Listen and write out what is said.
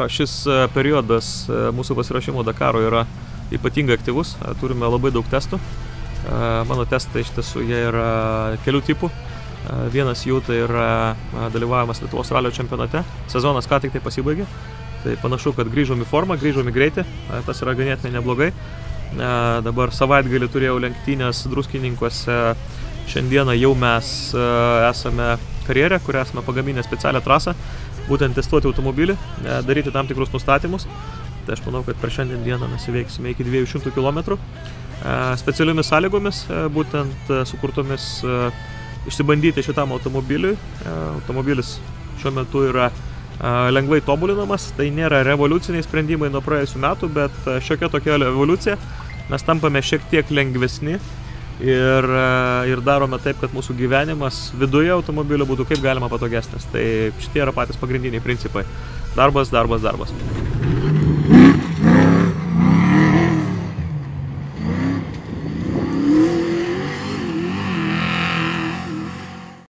Jo, šis periodas mūsų pasiruošimo Dakarui yra ypatingai aktyvus, turime labai daug testų. Mano testai iš tiesų jie yra kelių tipų. Vienas jų tai yra dalyvavimas Lietuvos ralio čempionate. Sezonas ką tik tai pasibaigė. Tai panašu, kad grįžom į formą, grįžom į greitį. Tas yra ganėtinai neblogai. Dabar savaitgalį turėjau lenktynės Druskininkuose. Šiandieną jau mes esame karjere, kurią esame pagaminę specialią trasą. Būtent testuoti automobilį, daryti tam tikrus nustatymus. Tai aš manau, kad per šiandien dieną mes įveiksime iki 200 km. Specialiomis sąlygomis, būtent sukurtomis išsibandyti šitam automobiliui. Automobilis šiuo metu yra lengvai tobulinamas, tai nėra revoliuciniai sprendimai nuo praėjusių metų, bet šiokia tokia evoliucija. Mes tampame šiek tiek lengvesni ir darome taip, kad mūsų gyvenimas viduje automobilio būtų kaip galima patogesnis. Tai šitie yra patys pagrindiniai principai. Darbas, darbas, darbas.